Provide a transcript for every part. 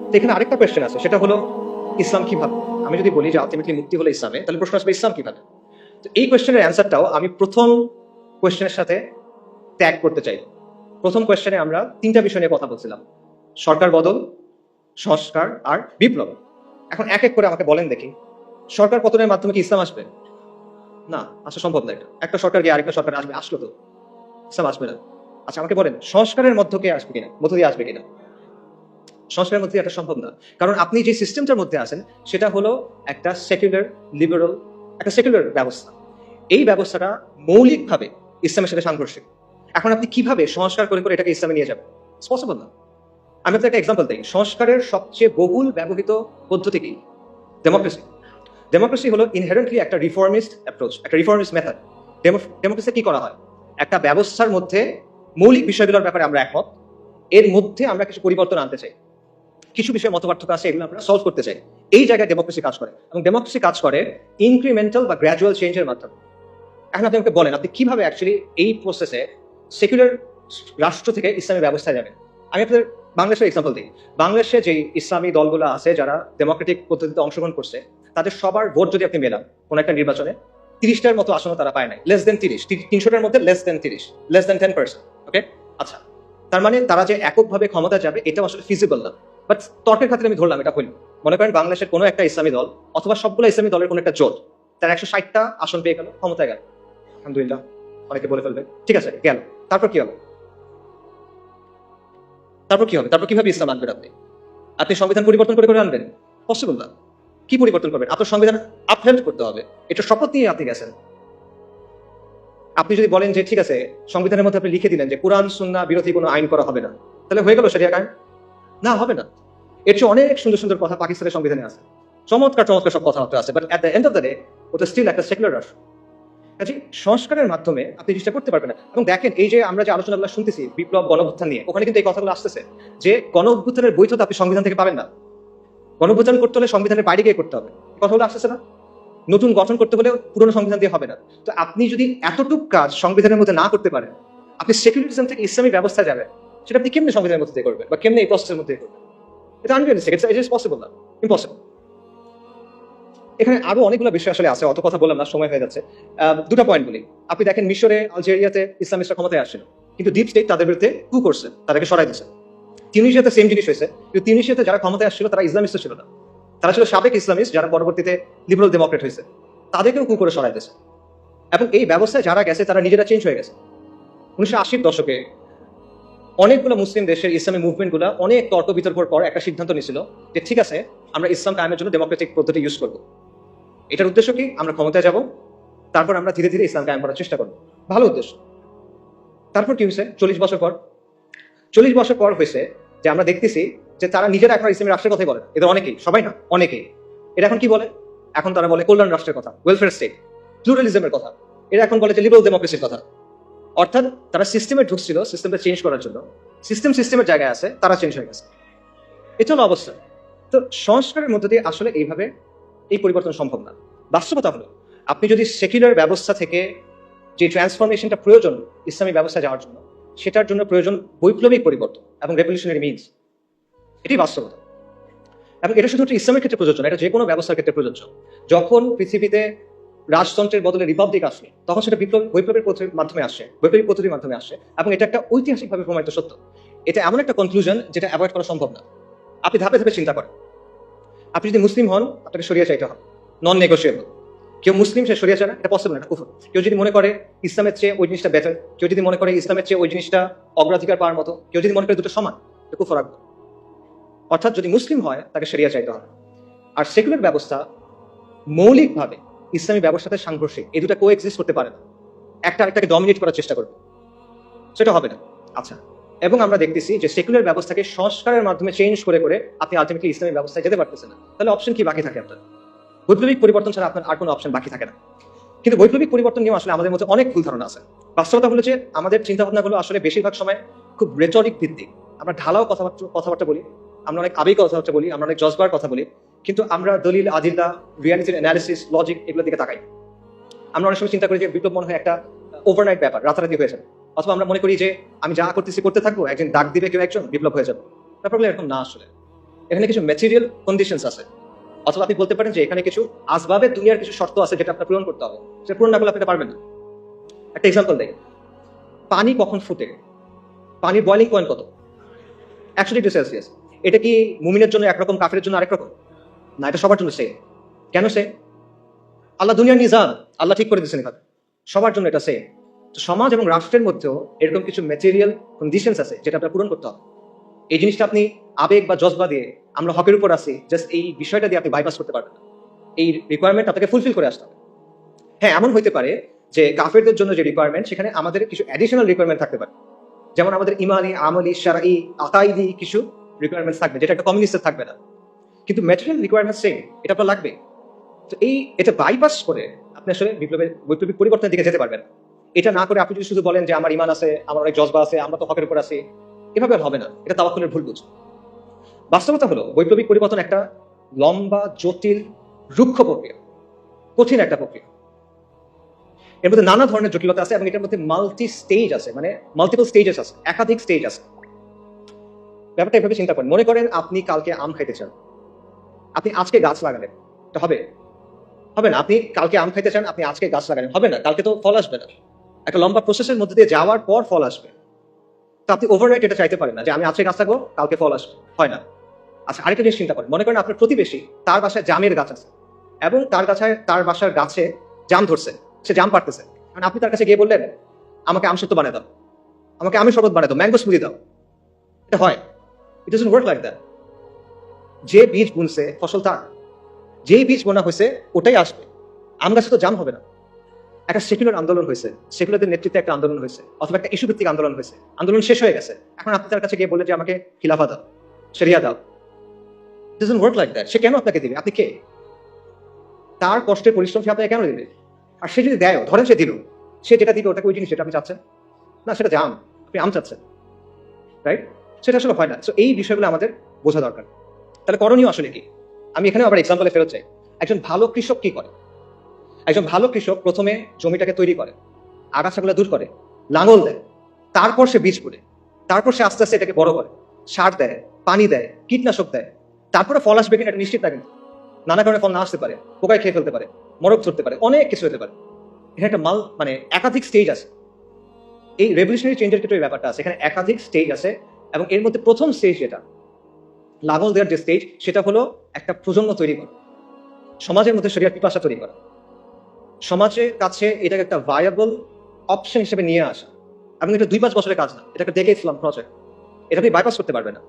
তো এখানে আরেকটা কোয়েশ্চেন আছে, সেটা হলো ইসলাম কিভাবে। আমি যদি বলি যে আলটিমেটলি মুক্তি হলো ইসলামে, তাহলে প্রশ্ন আসবে ইসলাম কিভাবে। তো এই কোয়েশ্চেনের অ্যান্সারটাও আমি প্রথম কোয়েশ্চেনের সাথে ট্যাগ করতে চাই। প্রথম কোয়েশ্চেনে আমরা তিনটা বিষয় নিয়ে কথা বলছিলাম: সরকার বদল, সংস্কার আর বিপ্লব। এখন এক এক করে আমাকে বলেন দেখি, সরকার পতনের মাধ্যমে কি ইসলাম আসবে? না, আসা সম্ভব না। একটা সরকার গিয়ে আরেকটা সরকার আসবে, আসলো তো ইসলাম আসবে না। আচ্ছা আমাকে বলেন, সংস্কারের মধ্য দিয়ে আসবে কিনা? সংস্কারের মধ্যে এটা সম্ভব না, কারণ আপনি যে সিস্টেমটার মধ্যে আছেন সেটা হলো একটা সেকুলার লিবারাল, একটা সেকুলার ব্যবস্থা। এই ব্যবস্থাটা মৌলিকভাবে ইসলামের সাথে সাংঘর্ষিক। এখন আপনি কিভাবে সংস্কার করে করে এটাকে ইসলামে নিয়ে যাবেন? পসিবল না। আমি আপনাকে একটা এক্সাম্পল দিই। সংস্কারের সবচেয়ে বহুল ব্যবহৃত পদ্ধতি কি? ডেমোক্রেসি। ডেমোক্রেসি হলো ইনহেরেন্টলি একটা রিফর্মিস্ট অ্যাপ্রোচ, একটা রিফর্মিস্ট মেথড। ডেমোক্রেসি কি করা হয়? একটা ব্যবস্থার মধ্যে মৌলিক বিষয়গুলোর ব্যাপারে আমরা একমত, এর মধ্যে আমরা কিছু পরিবর্তন আনতে চাই, কিছু বিষয়ে মতপার্থক্য আছে, এগুলো আমরা সলভ করতে চাই। এই জায়গায় ডেমোক্রেসি কাজ করে, এবং ডেমোক্রেসি কাজ করে ইনক্রিমেন্টাল বা গ্র্যাজুয়াল চেঞ্জের মাধ্যমে। এখন আপনি আমাকে বলেন, আপনি কিভাবে অ্যাকচুয়ালি এই প্রসেসে সেকুলার রাষ্ট্র থেকে ইসলামী ব্যবস্থায় যাবেন? আমি আপনাদের বাংলাদেশের এক্সাম্পল দিই। বাংলাদেশে যে ইসলামী দলগুলো আছে যারা ডেমোক্রেটিক পদ্ধতিতে অংশগ্রহণ করছে, তাদের সবার ভোট যদি আপনি মেলান কোনো একটা নির্বাচনে, 30টার মতো আসন তারা পায় নাই, লেস দেন 30, 300টার মধ্যে লেস দেন 30, লেস দেন 10%। ওকে, আচ্ছা, তার মানে তারা যে এককভাবে ক্ষমতা যাবে এটাও আসলে ফিজিবল না। বাট তর্কের খাতিরে আমি ধরলাম এটা হইল। মনে করেন বাংলাদেশের কোনো একটা ইসলামী দল অথবা সবগুলো ইসলামী দলের কোনো একটা জোট, তার 160টা আসন পেয়ে গেল, ক্ষমতায় গেল, আলহামদুলিল্লাহ, অনেকে বলে ফেলবে ঠিক আছে গেল। তারপর কি হবে? তারপর কিভাবে ইসলাম আনবেন আপনি? আপনি সংবিধান পরিবর্তন করে করে আনবেন? পসিবল না। কি পরিবর্তন করবেন? আপনার সংবিধান আপহেল্ড করতে হবে। এটা শপথ নিয়ে আপনি গেছেন। আপনি যদি বলেন যে ঠিক আছে, সংবিধানের মধ্যে আপনি লিখে দিলেন যে কোরআন সুন্নাহ বিরোধী কোনো আইন করা হবে না, তাহলে হয়ে গেল শরিয়া আইন? না, হবে না। এর চেয়ে অনেক সুন্দর সুন্দর কথা পাকিস্তানের সংবিধানে আছে, চমৎকার চমৎকার সব কথাবার্তা আছে, but at the end of the day ওটা স্টিল একটা সেকুলার রাষ্ট্র। কাজে সংস্কারের মাধ্যমে আপনি জিনিসটা করতে পারবেন না। এবং দেখেন, এই যে আমরা যে আলোচনাগুলো শুনতেছি বিপ্লব গণঅভ্যুত্থান নিয়ে, ওখানে কিন্তু এই কথাগুলো আসতেছে যে গণঅভ্যুত্থানের বৈধতা আপনি সংবিধান থেকে পাবেন না। গণঅভ্যুত্থান করতে হলে সংবিধানের বাইরে গিয়ে করতে হবে। কথাগুলো আসতেছে না? নতুন গঠন করতে হলে পুরনো সংবিধান দিয়ে হবে না। তো আপনি যদি এতটুকু কাজ সংবিধানের মধ্যে না করতে পারেন, আপনি সেকুলারিজম থেকে ইসলামী ব্যবস্থা যাবেন, সেটা আপনি কেমনি সংবিধানের মধ্যে দিয়ে করবেন, বা কেমনি এই প্রসেসের মধ্যে করবেন? এটা আনরিয়ালিস্টিক, ইট ইজ পসিবল না, ইম্পসিবল। এখানে আরো অনেকগুলো বিষয় আসলে আছে, অত কথা বললাম না, সময় হয়ে যাচ্ছে। দুটো পয়েন্ট বলি। আপনি দেখেন মিশরে, আলজেরিয়াতে ইসলামিস্টরা ক্ষমতায় আসছিল, কিন্তু ডিপ স্টেট তাদের বিরুদ্ধে কু করছে, তাদেরকে সরাই দিচ্ছে। তিউনিসিয়াতে সেম জিনিস হয়েছে, কিন্তু তিউনিসিয়াতে যারা ক্ষমতায় আসছিল তারা ইসলামিস্ট ছিল না, তারা ছিল সাবেক ইসলামিস্ট, যারা পরবর্তীতে লিবারাল ডেমোক্রেট হয়েছে, তাদেরকেও কু করে সরাই দিয়েছে। এবং এই ব্যবস্থায় যারা গেছে তারা নিজেরা চেঞ্জ হয়ে গেছে। 1980-র দশকে অনেকগুলো মুসলিম দেশের ইসলামী মুভমেন্ট গুলা অনেক তর্ক বিতর্কের পর একটা সিদ্ধান্ত নিয়েছিল যে ঠিক আছে, আমরা ইসলাম কায়েমের জন্য ডেমোক্রেটিক পদ্ধতি ইউজ করবো। এটার উদ্দেশ্য কি? আমরা ক্ষমতায় যাব, তারপর আমরা ধীরে ধীরে ইসলাম কায়েম করার চেষ্টা করবো। ভালো উদ্দেশ্য। তারপর কি হয়েছে? 40 বছর পর হয়েছে যে আমরা দেখতেছি যে তারা নিজেরা এখন ইসলামী রাষ্ট্রের কথাই বলে না। এদের অনেকেই, সবাই না, অনেকেই। এরা এখন কি বলে? এখন তারা বলে কল্যাণ রাষ্ট্রের কথা, ওয়েলফেয়ার স্টেট, প্লুরালিজমের কথা। এরা এখন বলে যে লিবারাল ডেমোক্রেসির কথা। অর্থাৎ তারা সিস্টেমে ঢুকছিল সিস্টেমটা চেঞ্জ করার জন্য, সিস্টেমের জায়গায় আছে, তারা চেঞ্জ হয়ে গেছে। এটা হলো অবস্থা। তো সংস্কারের মধ্য দিয়ে আসলে এইভাবে এই পরিবর্তন সম্ভব না। বাস্তবতা হলো, আপনি যদি সেকুলার ব্যবস্থা থেকে যে ট্রান্সফরমেশনটা প্রয়োজন ইসলামী ব্যবস্থা যাওয়ার জন্য, সেটার জন্য প্রয়োজন বৈপ্লবিক পরিবর্তন এবং রেভলিউশনারি মিনস। এটাই বাস্তবতা। এবং এটা শুধুমাত্র ইসলামের ক্ষেত্রে প্রযোজ্য না, এটা যে কোনো ব্যবস্থার ক্ষেত্রে প্রযোজ্য। যখন পৃথিবীতে রাজতন্ত্রের বদলে রিপাবলিক আসে, তখন সেটা বৈপ্লবের মাধ্যমে আসে, বৈপ্লবিক পদ্ধতির মাধ্যমে আসে, এবং এটা একটা ঐতিহাসিকভাবে প্রমাণিত সত্য। এটা এমন একটা কনক্লুশন যেটা অ্যাভয়েড করা সম্ভব না। আপনি ধাপে ধাপে চিন্তা করেন। আপনি যদি মুসলিম হন, আপনাকে শরিয়া চাইতে হবে, নন নেগোসিয়েবল। কেউ মুসলিম, সে শরিয়া চায় না, এটা পসিবল না, এটা কুফর। কেউ যদি মনে করে ইসলামের চেয়ে ওই জিনিসটা বেটার, কেউ যদি মনে করে ইসলামের চেয়ে ওই জিনিসটা অগ্রাধিকার পাওয়ার মতো, কেউ যদি মনে করে দুটো সমান, এটা কুফর রাখবে। অর্থাৎ যদি মুসলিম হয় তাকে শরিয়া চাইতে হবে। আর সেকুলার ব্যবস্থা মৌলিকভাবে ইসলামী ব্যবস্থাতে সাংঘর্ষিক, এই দুটা কোএক্সিস্ট করতে পারে না। একটা আরেকটাকে ডমিনেট করার চেষ্টা করবে, সেটা হবে না। আচ্ছা, এবং আমরা দেখতেছি যে সেকুলার ব্যবস্থাকে সংস্কারের মাধ্যমে চেঞ্জ করে করে আপনি আলটিমেটলি ইসলামী ব্যবস্থায় যেতে পারতেছেন না। তাহলে অপশন কি বাকি থাকে আপনার? বৈপ্লবিক পরিবর্তন ছাড়া আপনার আর কোনো অপশন বাকি থাকে না। কিন্তু বৈপ্লবিক পরিবর্তন নিয়ে আসলে আমাদের মধ্যে অনেক ভুল ধারণা আছে। বাস্তবতা হলো যে আমাদের চিন্তা ভাবনাগুলো আসলে বেশিরভাগ সময় খুব রেটরিক ভিত্তিক। আমরা ঢালাও কথাবার্তা বলি, আমরা অনেক আবেগ কথাবার্তা বলি, আমরা অনেক জজবার কথা বলি, কিন্তু আমরা দলিল, আদিল্লা, রিয়ালিটির অ্যানালিসিস, লজিক এগুলোর দিকে তাকাই। আমরা অনেক সময় চিন্তা করি যে বিপ্লব মনে হয় একটা ওভারনাইট ব্যাপার, রাতারাতি হয়ে যাবে। অথবা আমরা মনে করি যে আমি যা করতেছি করতে থাকবো, একদিন ডাক দিবে কেউ একজন, বিপ্লব হয়ে যাবে। ব্যাপারগুলো এরকম না আসলে। এখানে কিছু ম্যাটেরিয়াল কন্ডিশনস আছে, অথবা আপনি বলতে পারেন যে এখানে কিছু আসবাবের দুনিয়ার কিছু শর্ত আছে যেটা আপনার পূরণ করতে হবে, সেটা পূরণ না করলে আপনি এটা পারবেন না। একটা এক্সাম্পল দেয়, পানি কখন ফুটে? পানির বয়লিং পয়েন্ট কত? 100°C। এটা কি মুমিনের জন্য একরকম, কাফেরের জন্য আরেক রকম? না, এটা সবার জন্য সেম। কেন সেম? আল্লাহ দুনিয়ার নিজাম আল্লাহ ঠিক করে দিচ্ছেন এখানে, সবার জন্য এটা সেম। তো সমাজ এবং রাষ্ট্রের মধ্যেও এরকম কিছু ম্যাটেরিয়াল কন্ডিশনস আছে যেটা আপনার পূরণ করতে হবে। এই জিনিসটা আপনি আবেগ বা জজবা দিয়ে, আমরা হকের উপর আছি, জাস্ট এই বিষয়টা দিয়ে আপনি বাইপাস করতে পারবেন না। এই রিকোয়ারমেন্ট আপনাকে ফুলফিল করে আসতে হবে। হ্যাঁ, এমন হইতে পারে যে কাফেরদের জন্য যে রিকোয়ারমেন্ট, সেখানে আমাদের কিছু অ্যাডিশনাল রিকোয়ারমেন্ট থাকতে পারে, যেমন আমাদের ইমানি, আমলি, শারঈ, আকাইদি কিছু রিকোয়ারমেন্টস থাকবে যেটা একটা কমিউনিস্টের থাকবে না। কিন্তু ম্যাটেরিয়াল রিকোয়ারমেন্ট সেম, এটা আপনার লাগবে। তো এটা বাইপাস করে আপনি আসলে বৈপ্লবিক পরিবর্তনের দিকে যেতে পারবেন। এটা না করে আপনি যদি শুধু বলেন যে আমার ইমান আছে, আমার অনেক জজবা আছে, আমরা তো হকের উপর আছি, এভাবে আর হবে না। এটা তাওয়াক্কুলের ভুল বুঝ। বাস্তবতা হলো বৈপ্লবিক পরিবর্তন একটা লম্বা, জটিল, রুক্ষ প্রক্রিয়া, কঠিন একটা প্রক্রিয়া। এর মধ্যে নানা ধরনের জটিলতা আছে এবং এটার মধ্যে মাল্টি স্টেজ আছে, মানে মাল্টিপল স্টেজেস আছে, একাধিক স্টেজ আছে। ব্যাপারটা এভাবে চিন্তা করেন, মনে করেন আপনি কালকে আম খাইতে চান, আপনি আজকে গাছ লাগালেন, এটা হবে? হবে না। আপনি কালকে আম খাইতে চান, আপনি আজকে গাছ লাগালেন, হবে না, কালকে তো ফল আসবে না। একটা লম্বা প্রসেসের মধ্যে দিয়ে যাওয়ার পর ফল আসবে। তো আপনি ওভারনাইট এটা চাইতে পারেন না যে আমি আজকে গাছ লাগাবো, কালকে ফল আসবে, হয় না। আচ্ছা, আরেকটা জিনিস চিন্তা করেন, মনে করেন আপনার প্রতিবেশী, তার বাসায় জামের গাছ আছে এবং তার বাসার গাছে জাম ধরছে, সে জাম পারতেছে। কারণ আপনি তার কাছে গিয়ে বললেন আমাকে আম সত্য বানিয়ে দাও, আমাকে আমি শরবত বানিয়ে দাও, ম্যাঙ্গো স্মুদি দাও। এটা হয়? ইট ডাজন্ট ওয়ার্ক লাইক দ্যাট। যে বীজ বুনছে ফসল তার, যেই বীজ বোনা হয়েছে ওটাই আসবে। আম গাছে তো জাম হবে না। একটা সেকুলার আন্দোলন হয়েছে, সেকুলারদের নেতৃত্বে একটা আন্দোলন হয়েছে, অথবা একটা ইস্যু ভিত্তিক আন্দোলন হয়েছে, আন্দোলন শেষ হয়ে গেছে, এখন আপনি তার কাছে গিয়ে বললেন যে আমাকে খিলাফা দাও, শরিয়া দাও। It doesn't work like that. সে কেন আপনাকে দিবে? আপনি কে? তার কষ্টের পরিশ্রম সে আপনাকে কেন দিবে? আর সে যদি দেয়, ধরেন সে দিল, সে যেটা দিবে ওটাকে ওই জিনিস যেটা আপনি চাচ্ছেন না, সেটা জাম, আপনি আম চাচ্ছেন, রাইট? সেটা আসলে হয় না। সো এই বিষয়গুলো আমাদের বোঝা দরকার। তাহলে করণীয় আসলে কি? আমি এখানে আবার এক্সাম্পলে ফেরত চাই। একজন ভালো কৃষক কি করে? একজন ভালো কৃষক প্রথমে জমিটাকে তৈরি করে, আগাছাগুলো দূর করে, লাঙল দেয়, তারপর সে বীজ বুনে, তারপর সে আস্তে আস্তে এটাকে বড় করে, সার দেয়, পানি দেয়, কীটনাশক দেয়। তারপরে ফল আসবে কিনা এটা নিশ্চিত না, কিন্তু নানা কারণে ফল না আসতে পারে, পোকায় খেয়ে ফেলতে পারে, মরক ধরতে পারে, অনেক কিছু হতে পারে। এখানে একটা মানে একাধিক স্টেজ আছে। এই রেভলিউশনারি চেঞ্জের ক্ষেত্রে এই ব্যাপারটা আছে, এখানে একাধিক স্টেজ আছে। এবং এর মধ্যে প্রথম স্টেজ যেটা, লাঙল দেওয়ার যে স্টেজ, সেটা হলো একটা প্রজন্ম তৈরি করা, সমাজের মধ্যে শরিয়ার পিপাসা তৈরি করা, সমাজের কাছে এটাকে একটা ভায়াবল অপশন হিসেবে নিয়ে আসা। এবং এটা 2-5 বছরের কাজ না, এটা একটা ডেকেডস লং প্রজেক্ট। এটা আপনি বাইপাস করতে পারবেন না।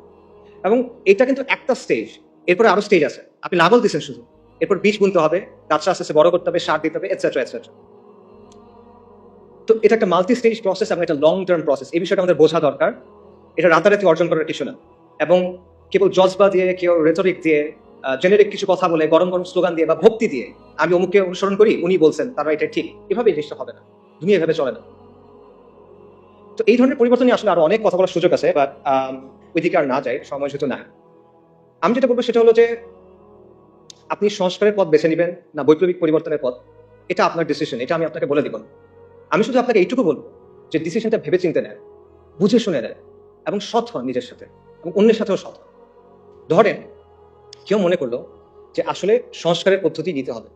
এবং এটা কিন্তু একটা স্টেজ, এরপরে আরো স্টেজ আছে। আপনি লাঙল দিচ্ছেন শুধু, এরপর বীজ বুনতে হবে, গাছটা আস্তে আস্তে বড় করতে হবে, সার দিতে হবে, এটসেট্রা এটসেট্রা। তো এটা একটা মাল্টি স্টেজ প্রসেস এবং এটা লং টার্ম প্রসেস। এই বিষয়টা আমাদের বোঝা দরকার। এটা রাতারাতি অর্জন করার কিছু না। এবং কেবল জজবা দিয়ে, কেউ রেটরিক দিয়ে, জেনেরিক কিছু কথা বলে, গরম গরম স্লোগান দিয়ে বা ভক্তি দিয়ে আমি অমুককে অনুসরণ করি, উনি বলছেন তারা এটা ঠিক, এভাবে এই জিনিসটা হবে না। দুনিয়া এভাবে চলে না। তো এই ধরনের পরিবর্তন নিয়ে আসলে আরো অনেক কথা বলার সুযোগ আছে, বাট ওইদিকে আর না যাই, সময় যেহেতু না। আমি যেটা বলবো সেটা হলো যে আপনি সংস্কারের পথ বেছে নেবেন না বৈপ্লবিক পরিবর্তনের পথ, এটা আপনার ডিসিশন, এটা আমি আপনাকে বলে দিব না। আমি শুধু আপনাকে এইটুকু বলবো যে ডিসিশনটা ভেবে চিন্তে নেয়, বুঝে শুনে নেয়, এবং সৎ হন নিজের সাথে এবং অন্যের সাথেও সৎ হন। ধরেন কেউ মনে করলো যে আসলে সংস্কারের পদ্ধতি নিতে হবে,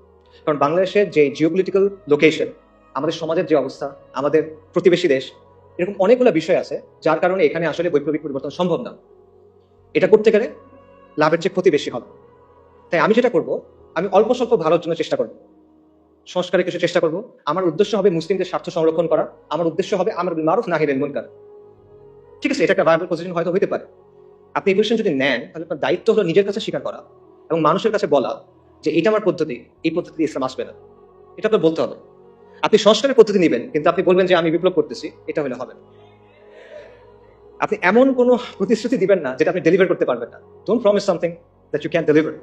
কারণ বাংলাদেশের যে জিওপলিটিক্যাল লোকেশন, আমাদের সমাজের যে অবস্থা, আমাদের প্রতিবেশী দেশ, এরকম অনেকগুলো বিষয় আছে যার কারণে এখানে আসলে বৈপ্লবিক পরিবর্তন সম্ভব না। এটা করতে গেলে লাভের চেয়ে ক্ষতি বেশি হবে। তাই আমি যেটা করব, আমি অল্প স্বল্প ভালোর জন্য চেষ্টা করব, সংস্কারের কিছু চেষ্টা করব। আমার উদ্দেশ্য হবে মুসলিমদের স্বার্থ সংরক্ষণ করা, আমার উদ্দেশ্য হবে আমর বিল মারুফ নাহি আনিল মুনকার। ঠিক আছে, এটা একটা ভায়াবল পজিশন হয়তো হতে পারে। আপনি এই পজিশন যদি নেন, তাহলে আপনার দায়িত্ব হলো নিজের কাছে স্বীকার করা এবং মানুষের কাছে বলা যে এটা আমার পদ্ধতি, এই পদ্ধতি ইসলাম আসবে না, এটা আপনার বলতে হবে। আপনি সংস্কারের পদ্ধতি নেবেন কিন্তু আপনি বলবেন যে আমি বিপ্লব করতেছি, এটা হলে হবে না। আপনি এমন কোনো প্রতিশ্রুতি দিবেন না যেটা আপনি ডেলিভার করতে পারবেন না। Don't promise something that you can deliver,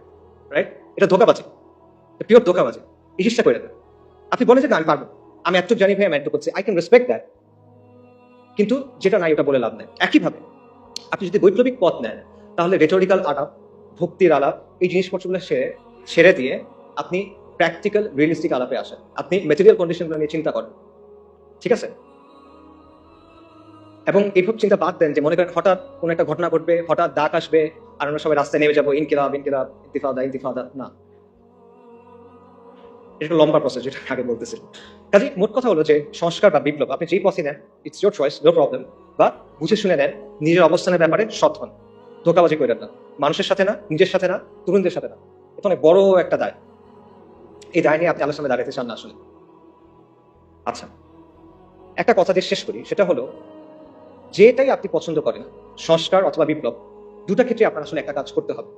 right? এটা ধোঁকাবাজি, পিওর ধোঁকাবাজি। এই চেষ্টা করে দেবেন। আপনি বলেন যে না আমি পারবো, আমি এতটুকু জানি ভাই, আমি এতটুকু করছি, আই ক্যান রেসপেক্ট দ্যাট, কিন্তু যেটা নাই ওটা বলে লাভ নেই। একইভাবে আপনি যদি বৈপ্লবিক পথ নেন, তাহলে রেটোরিক্যাল আলাপ, ভক্তির আলাপ, এই জিনিসপত্রগুলো ছেড়ে দিয়ে আপনি প্র্যাকটিক্যাল রিয়েলিস্টিক আলাপে আসেন। আপনি ম্যাটেরিয়াল কন্ডিশনগুলো নিয়ে চিন্তা করেন, ঠিক আছে? এবং এইসব চিন্তা বাদ দেন যে মনে করেন হঠাৎ কোনো একটা ঘটনা ঘটবে, হঠাৎ ডাক আসবে আর আমরা সবাই রাস্তায় নেমে যাবো, ইনকিলাব ইনকিলাব, ইন্তিফাদা ইন্তিফাদা। না, এটা লম্বা প্রসেস, যেটা আগে বলতেছিল। কাজে মোট কথা হলো যে সংস্কার বা বিপ্লব আপনি যেই পথই নেন, it's your choice, no problem. বা বুঝে শুনে নেন, নিজের অবস্থানের ব্যাপারে সৎ হন, ধোকাবাজি করেন না, মানুষের সাথে না, নিজের সাথে না, তরুণদের সাথে না। এটা অনেক বড় একটা দায়। এই দায় নিয়ে আপনি আলোচনা দাঁড়াতে চান না আসলে। আচ্ছা, একটা কথা দিয়ে শেষ করি, সেটা হলো যেটাই আপনি পছন্দ করেন, সংস্কার অথবা বিপ্লব, দুটা ক্ষেত্রে আপনার আসলে একটা কাজ করতে হবে।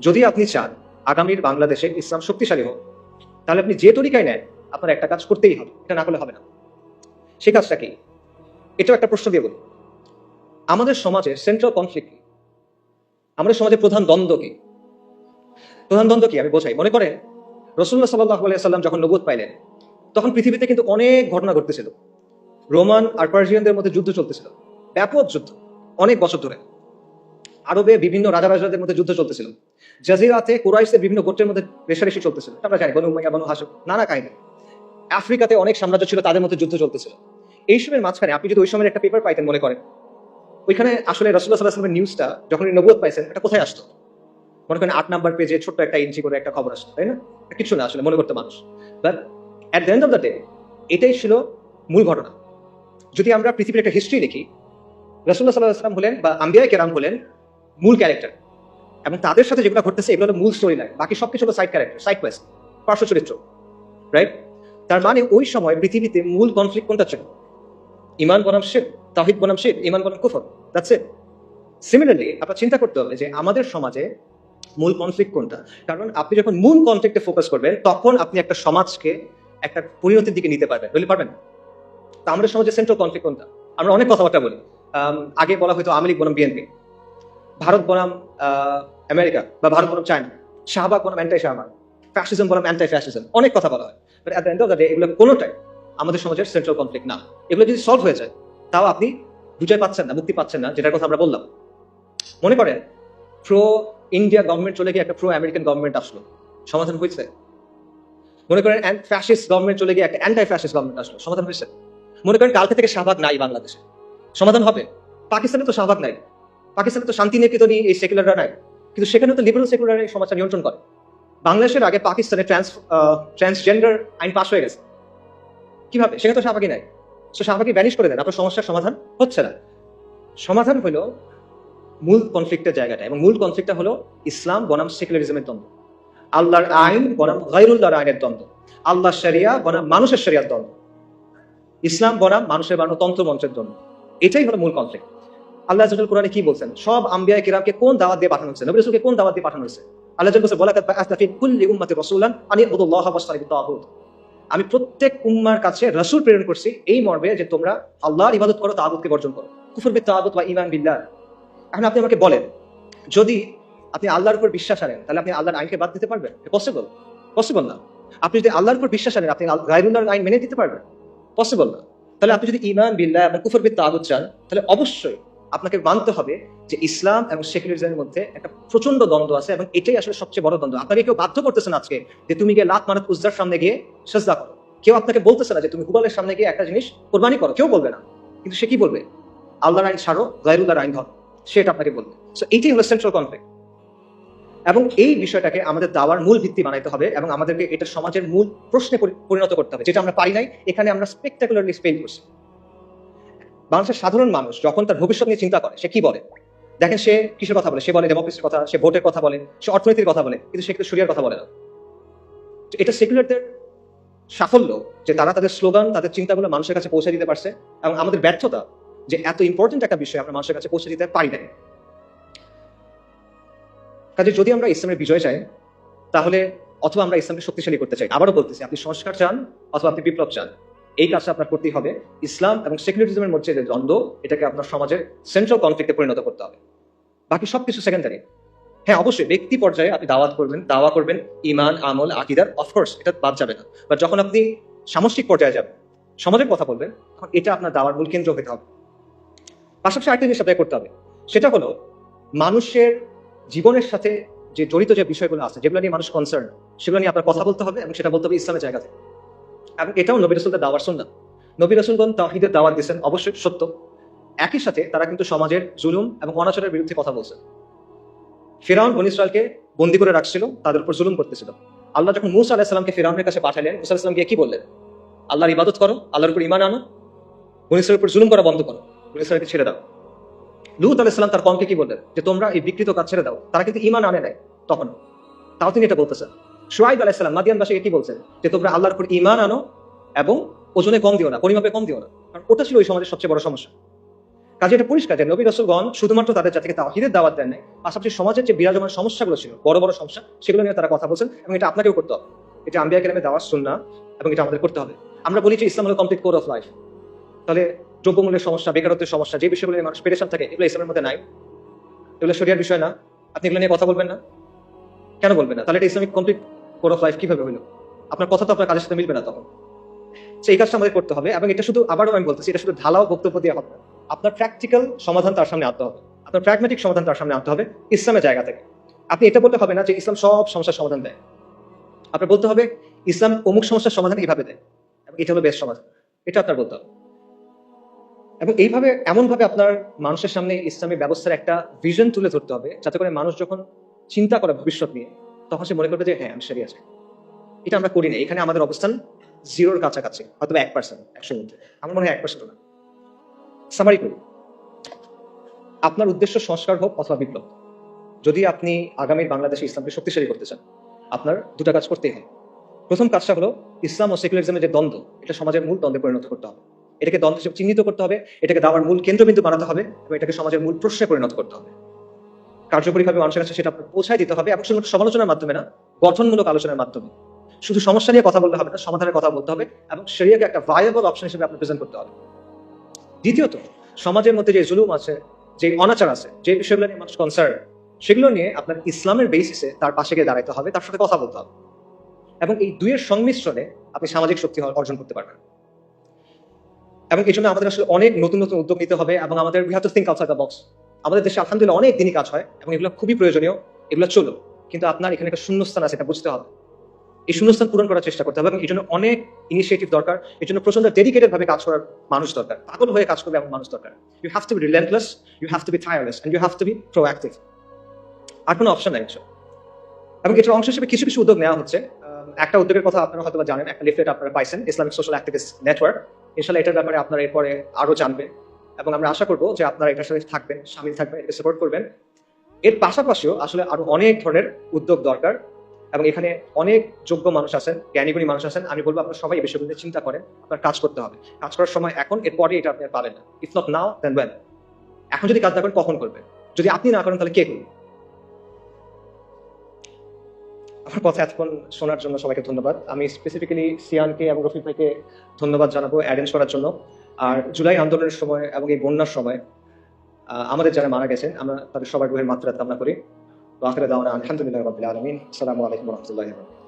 যদি আপনি চান আগামীর বাংলাদেশে ইসলাম শক্তিশালী হোক, তাহলে আপনি যে তরিকায় নেন আপনার একটা কাজ করতেই হবে, এটা না করলে হবে না। সেই কাজটা কি? এটাও একটা প্রশ্ন দিয়ে বলি, আমাদের সমাজে সেন্ট্রাল কনফ্লিক্ট কি? আমাদের সমাজে প্রধান দ্বন্দ্ব কি? প্রধান দ্বন্দ্ব কি আমি বোঝাই। মনে করেন রাসূলুল্লাহ সাল্লাল্লাহু আলাইহি সাল্লাম যখন নবুয়ত পাইলেন, তখন পৃথিবীতে কিন্তু অনেক ঘটনা ঘটতেছিল। রোমান আর পার্সিয়ানদের মধ্যে যুদ্ধ চলতেছিল, ব্যাপক যুদ্ধ, অনেক বছর ধরে। আরবে বিভিন্ন রাজাদের মধ্যে যুদ্ধ চলতেছিল। জাজিরাতে কুরাইশের বিভিন্ন গোত্রের মধ্যে রেষারেষি চলতেছিল, আমরা জানি, বনু উমাইয়া, বনু হাশিম, নানা কাহিনী। আফ্রিকাতে অনেক সাম্রাজ্য ছিল, তাদের মধ্যে যুদ্ধ চলতেছিল। এইসবের মাঝখানে আপনি যদি ওই সময়ের একটা পেপার পাইতেন, মনে করেন ওইখানে আসলে রাসূলুল্লাহ সাল্লাল্লাহু আলাইহি ওয়াসাল্লামের নিউজটা যখন নবুয়ত পাইছেন, এটা কোথায় আসতো? মনে করেন 8 নাম্বার পেজে ছোট্ট একটা ইঞ্চি করে একটা খবর আসতো, তাই না? কিছু না আসলে মনে করতে মানুষ, but at the end of the day এটাই ছিল মূল ঘটনা। যদি আমরা পৃথিবীর একটা হিস্ট্রি দেখি, রাসূলুল্লাহ সাল্লাল্লাহু আলাইহি ওয়াসাল্লাম হলেন বা আম্বিয়া কেরাম হলেন মূল ক্যারেক্টার, এবং তাদের সাথে যেগুলো ঘটতেছে এগুলো হলো মূল স্টোরি লাইন, বাকি সবকিছু হলো সাইড ক্যারেক্টার, সাইড কোয়েস্ট, পার্শ্ব চরিত্র, রাইট? তার মানে ওই সময় পৃথিবীতে মূল কনফ্লিক্ট কোনটা ছিল? ইমান বনাম শিরক, তাওহীদ বনাম শিরক, ইমান বনাম কুফর, দ্যাটস ইট। সিমিলারলি আপনার চিন্তা করতে হবে যে আমাদের সমাজে মূল কনফ্লিক্ট কোনটা। কারণ আপনি যখন মূল কনফ্লিক্টে ফোকাস করবেন, তখন আপনি একটা সমাজকে একটা পরিণতির দিকে নিতে পারবেন, বলে পারবেন। তা আমাদের সমাজে সেন্ট্রাল কনফ্লিক্ট কোনটা? আমরা অনেক কথাবার্তা বলি, আগে বলা হয়তো আওয়ামী লীগ বনাম বিএনপি, ভারত বনাম আমেরিকা বা ভারত বনাম চায়না, শাহবাগ বনাম অ্যান্টাই শাহবাগ, ফ্যাসিজম বনাম অ্যান্টাই ফ্যাসিজম, অনেক কথা বলা হয়। But at the end of the day এগুলো কোনোটাই আমাদের সমাজের সেন্ট্রাল কনফ্লিক্ট না। এগুলো যদি সলভ হয়ে যায়, তাও আপনি বিজয় পাচ্ছেন না, মুক্তি পাচ্ছেন না, যেটার কথা আমরা বললাম। মনে করেন প্রো ইন্ডিয়া গভর্নমেন্ট চলে গিয়ে একটা প্রো আমেরিকান গভর্নমেন্ট আসলো, সমাধান হয়েছে? মনে করেন ফ্যাসিস্ট গভর্নমেন্ট চলে গিয়ে একটা অ্যান্টাই ফ্যাসিস্ট গভর্নমেন্ট আসলো, সমাধান হয়েছে? মনে করেন কালকে থেকে শাহবাগ নাই বাংলাদেশে, সমাধান হবে? পাকিস্তানে তো শাহবাগ নাই, পাকিস্তানে তো শান্তি নিকেতনই এই সেকুলাররা নাই, কিন্তু সেখানে তো লিবারেল সেকুলার এই সমাজটা নিয়ন্ত্রণ করে। বাংলাদেশের আগে পাকিস্তানে ট্রান্সজেন্ডার আইন পাস হয়ে গেছে, কিভাবে? সেখানে তো শাহবাগই নাই। তো শাহবাগই ব্যানিশ করে দেন, আপনার সমস্যার সমাধান হচ্ছে না। সমাধান হলো মূল কনফ্লিক্টের জায়গাটা, এবং মূল কনফ্লিক্টটা হলো ইসলাম বনাম সেকুলারিজমের দ্বন্দ্ব, আল্লাহর আইন বনাম গায়রুল্লাহর আইনের দ্বন্দ্ব, আল্লাহ শরিয়া বনাম মানুষের শরিয়ার দ্বন্দ্ব, ইসলাম বনাম মানুষের বানানো তন্ত্রমন্ত্রের দ্বন্দ্ব। এটাই হলো মূল কনফ্লিক্ট। আল্লাহ আযza ওয়া জাল্লা কোরআনে কি বলছেন? সব আম্বিয়া কিরামকে কোন দাওয়াত দিয়ে পাঠানো হয়েছে, নবী রাসূলকে কোন দাওয়াত দিয়ে পাঠানো হয়েছে? আল্লাহ আযza ওয়া জাল্লা বলেছে, ওয়ালাকাদ বা'আসনা ফি কুল্লি উম্মাতির রাসূলান আন ইবুদুল্লাহা ওয়াজতানিবুত তাগুত। আমি প্রত্যেক উম্মার কাছে রাসূল প্রেরণ করছি এই মর্মে যে তোমরা আল্লাহর ইবাদত করো, তাগুতকে বর্জন করো। কুফর বিত তাগুত ওয়া ঈমান বিল্লাহ। এখন আপনি আমাকে বলেন, যদি আপনি আল্লাহর উপর বিশ্বাস আনেন, তাহলে আপনি আল্লাহর আইনকে বাদ দিতে পারবেন? পসিবল? পসিবল না। আপনি যদি আল্লাহর উপর বিশ্বাস আনেন, আপনি গায়রুল্লাহর আইন মেনে দিতে পারবেন? পসিবল না। তাহলে আপনি যদি ঈমান বিল্লাহ এবং কুফর বিত তাগুত চান, তাহলে অবশ্যই আপনাকে মানতে হবে যে ইসলাম এবং সেকুলারিজমের মধ্যে একটা প্রচন্ড দ্বন্দ্ব আছে, এবং এটাই আসলে সবচেয়ে বড় দ্বন্দ্ব। আপনাকে কেউ বাধ্য করতেছেন আজকে যে তুমি গিয়ে লাত মানাত উজ্জার সামনে গিয়ে সিজদা করো, কেউ আপনাকে বলতেছে না যে তুমি হুবালের সামনে গিয়ে একটা জিনিস কোরবানি করো, কেউ বলবে না। কিন্তু সে কি বলবে? আল্লাহর আইন ছাড়ো, গায়রুল্লাহর আইন ধরো, সেটা আপনাকে বলবে। সো এইটাই হলো সেন্ট্রাল কনফ্লিক্ট, এবং এই বিষয়টাকে আমাদের দাওয়ার মূল ভিত্তি বানাইতে হবে, এবং আমাদেরকে এটা সমাজের মূল প্রশ্নে পরিণত করতে হবে, যেটা আমরা পারি নাই। এখানে আমরা স্পেকটাকুলারলি ফেল করছি। বাংলাদেশের সাধারণ মানুষ যখন তার ভবিষ্যৎ নিয়ে চিন্তা করে, সে কি বলে? দেখেন, সে কিসের কথা বলে? সে বলে ডেমোক্রেসির কথা, সে ভোটের কথা বলে, সে অর্থনীতির কথা বলে, কিন্তু সে কিন্তু শরিয়ার কথা বলে না। এটা সেকুলারদের সাফল্য যে তারা তাদের স্লোগান, তাদের চিন্তাগুলো মানুষের কাছে পৌঁছে দিতে পারছে, এবং আমাদের ব্যর্থতা যে এত ইম্পর্টেন্ট একটা বিষয় আমরা মানুষের কাছে পৌঁছে দিতে পারি নাই। কাজে যদি আমরা ইসলামের বিজয় চাই, তাহলে অথবা আমরা ইসলামকে শক্তিশালী করতে চাই, আবারও বলতেছি, আপনি সংস্কার চান অথবা আপনি বিপ্লব চান, এই কাজটা আপনার করতেই হবে। ইসলাম এবং সেকুলারিজমের মধ্যে যে দ্বন্দ্ব, এটাকে আপনার সমাজের সেন্ট্রাল কনফ্লিক্টে পরিণত করতে হবে। বাকি সবকিছু সেকেন্ডারি। হ্যাঁ, অবশ্যই ব্যক্তি পর্যায়ে আপনি দাওয়া করবেন ঈমান, আমল, আকীদার, অফকোর্স এটা বাদ যাবে না। বাট যখন আপনি সামষ্টিক পর্যায়ে যাবেন, সমাজের কথা বলবেন, তখন এটা আপনার দাওয়ার মূল কেন্দ্র হতে হবে। পাশাপাশি আরেকটা জিনিস আপনাকে করতে হবে, সেটা হলো মানুষের জীবনের সাথে যে জড়িত যে বিষয়গুলো আছে, যেগুলো নিয়ে মানুষ কনসার্ন, সেগুলো নিয়ে আপনার কথা বলতে হবে, এবং সেটা বলতে হবে ইসলামের জায়গা থেকে। এবং এটাও নবী রাসূলদের দাওয়ার সুন্নাত। নবী রাসূলগণ তাওহীদের দাওয়াত দিয়েছেন, অবশ্যই সত্য, একই সাথে তারা কিন্তু সমাজের জুলুম এবং অনাচারের বিরুদ্ধে কথা বলছে। ফিরআউন বনী ইসরাইলকে বন্দী করে রাখছিল, তাদের উপর জুলুম করতেছিল। আল্লাহ যখন মূসা আলাইহিস সালামকে ফিরআউনের কাছে পাঠালেন, মূসা আলাইহিস সালাম গিয়ে কি বললেন? আল্লাহর ইবাদত করো, আল্লাহর উপর ঈমান আনো, বনী ইসরাইলের উপর জুলুম করা বন্ধ করো, বনী ইসরাইলকে ছেড়ে দাও। লূত আলাইহিস সালাম তার কওমকে কি বললেন? যে তোমরা এই বিকৃত কাজ ছেড়ে দাও। তারা কিন্তু ঈমান আনে নাই তখন, তাও তিনি এটা বলতেছেন। শুআয়ব আলাইহিস সালাম মাদিয়ানবাসীকে কি বলছেন? যে তোমরা আল্লাহর উপর ঈমান আনো এবং ওজনে কম দিও না, পরিমাপে কম দিও না, কারণ ওটা ছিল ওই সমাজের সবচেয়ে বড় সমস্যা। কাজে এটা পরিষ্কার যে নবী রাসূলগণ শুধুমাত্র তাদের জাতিকে তাওহীদের দাওয়াত দেন নাই, পাশাপাশি সমাজের যে বিরাজমান সমস্যাগুলো ছিল, বড় বড় সমস্যা, সেগুলো নিয়ে তারা কথা বলছেন, এবং এটা আপনাকেও করতে হবে। এটা আম্বিয়া কেরামের দাওয়াত সুন্নাহ, এবং এটা আমাদের করতে হবে। আমরা বলি যে ইসলাম হলো কমপ্লিট কোর অফ লাইফ, তাহলে দ্রব্যমূল্যের সমস্যা, বেকারত্বের সমস্যা, যে বিষয়গুলো নিয়ে মানুষ পেরেশান থাকে, এগুলো ইসলামের মধ্যে নাই, এগুলো শরিয়ার বিষয় না, আপনি এগুলো নিয়ে কথা বলবেন না? কেন বলবেন না? তাহলে এটা Islamic complete core of life কিভাবে হলো? আপনার কথা তো আপনার কাজের সাথে মিলবে না তখন। এই কাজটা আমাদের করতে হবে, এবং এটা শুধু, আবারও আমি বলতেছি, এটা শুধু ঢালাও বক্তব্য দিয়ে হবে না। আপনার প্র্যাকটিক্যাল সমাধান তার সামনে আনতে হবে, আপনার প্র্যাগম্যাটিক সমাধান তার সামনে আনতে হবে ইসলামের জায়গা থেকে। আপনি এটা বলতে হবে না যে ইসলাম সব সমস্যার সমাধান দেয়। আপনার বলতে হবে ইসলাম অমুক সমস্যার সমাধান এইভাবে দেয়, এবং এটা হলো বেস্ট সমাধান, এটা আপনার বলতে হবে। এবং এইভাবে, এমন ভাবে আপনার মানুষের সামনে ইসলামী ব্যবস্থার একটা ভিশন তুলে ধরতে হবে, যাতে করে মানুষ যখন চিন্তা করে ভবিষ্যৎ নিয়ে, তখন সে মনে করবে যে হ্যাঁ, আমি সেরি আছে। এটা আমরা করি না। এখানে আমাদের অবস্থান জিরোর কাছাকাছি, হয়তো 1%, 100 মধ্যে। আমার মনে হয় 1% না। সামারি করি, আপনার উদ্দেশ্য সংস্কার হোক অথবা বিপ্লব। যদি আপনি আগামী বাংলাদেশে ইসলামকে শক্তিশালী করতে চান, আপনার দুটা কাজ করতেই হবে। প্রথম কাজটা হলো ইসলাম ও সেকুলারিজমের যে দ্বন্দ্ব, এটা সমাজের মূল দ্বন্দ্বে পরিণত করতে হবে। এটাকে দ্বন্দ্ব হিসেবে চিহ্নিত করতে হবে, এটাকে দাওয়ার মূল কেন্দ্রবিন্দু বানাতে হবে, এবং এটাকে সমাজের মূল প্রশ্নে পরিণত করতে হবে। কার্যকরীভাবে মানুষের কাছে সেটা আপনার পৌঁছায় দিতে হবে, এবং শুধুমাত্র সমালোচনার মাধ্যমে না, গঠনমূলক আলোচনার মাধ্যমে। শুধু সমস্যা নিয়ে কথা বললে হবে না, সমাধানের কথা বলতে হবে, এবং শরিয়াকে একটা ভায়াবল অপশন হিসেবে আপনি প্রেজেন্ট করতে হবে। দ্বিতীয়ত, সমাজের মধ্যে যে জুলুম আছে, যে অনাচার আছে, যে বিষয়গুলো নিয়ে মানুষ কনসার্ন, সেগুলো নিয়ে আপনার ইসলামের বেসিসে তার পাশে গিয়ে দাঁড়াতে হবে, তার সাথে কথা বলতে হবে, এবং এই দুইয়ের সংমিশ্রণে আপনি সামাজিক শক্তি অর্জন করতে পারবেন। এবং এই জন্য আমাদের আসলে অনেক নতুন নতুন উদ্যোগ নিতে হবে, এবং আমাদের we have to think outside the box. আমাদের দেশে আলহামদুলিল্লাহ অনেক দিনই কাজ হয়, এবং এগুলো খুবই প্রয়োজনীয়, এগুলো চলো, কিন্তু আপনার এখানে একটা শূন্যস্থান আছে, এটা বুঝতে হবে। এই শূন্যস্থান পূরণ করার চেষ্টা করতে হবে, এবং এই জন্য অনেক ইনিশিয়েটিভ দরকার, এই জন্য প্রচন্ড ডেডিকেটেড ভাবে কাজ করার মানুষ দরকার, পাগল হয়ে কাজ করবে এমন মানুষ দরকার। You have to be relentless, you have to be tireless, and you have to be proactive. আর কোনো অপশন নাই। এবং এটার অংশ হিসেবে কিছু কিছু উদ্যোগ নেওয়া হচ্ছে। একটা উদ্যোগের কথা আপনারা হয়তো জানেন, একটা লিফলেট আপনারা পাইছেন, ইসলামিক সোশ্যাল অ্যাক্টিভিস্ট নেটওয়ার্ক। ইনশাআল্লাহ এটার ব্যাপারে আপনারা এরপরে আরো জানবেন, এবং আমরা আশা করবো যে আপনারা এটার সাথে থাকবেন, সামিল থাকবেন, এটাকে সাপোর্ট করবেন। এর পাশাপাশিও আসলে আরো অনেক ধরনের উদ্যোগ দরকার, এবং এখানে অনেক যোগ্য মানুষ আছেন, জ্ঞানীগুণী মানুষ আছেন। আমি বলবো আপনারা সবাই এই বিষয়গুলো নিয়ে চিন্তা করেন, আপনার কাজ করতে হবে। কাজ করার সময় এখন, এরপরে এটা আপনি পাবেন না। If not now then when. এখন যদি কাজ না করেন কখন করবেন? যদি আপনি না করেন তাহলে কে করবে? আমার কথা এতক্ষণ শোনার জন্য সবাইকে ধন্যবাদ। আমি স্পেসিফিক্যালি সিয়ানকে এবং রফিক ভাইকে ধন্যবাদ জানাবো অ্যারেঞ্জ করার জন্য। আর জুলাই আন্দোলনের সময় এবং এই বন্যার সময় আমাদের যারা মারা গেছেন, আমরা তাদের সবার রুহের মাগফিরাত কামনা করি। ওয়া আখিরু দাওয়ানা আলহামদুলিল্লাহি রাব্বিল আলামিন। আসসালামু আলাইকুম ওয়া রাহমাতুল্লাহি ওয়া বারাকাতুহু।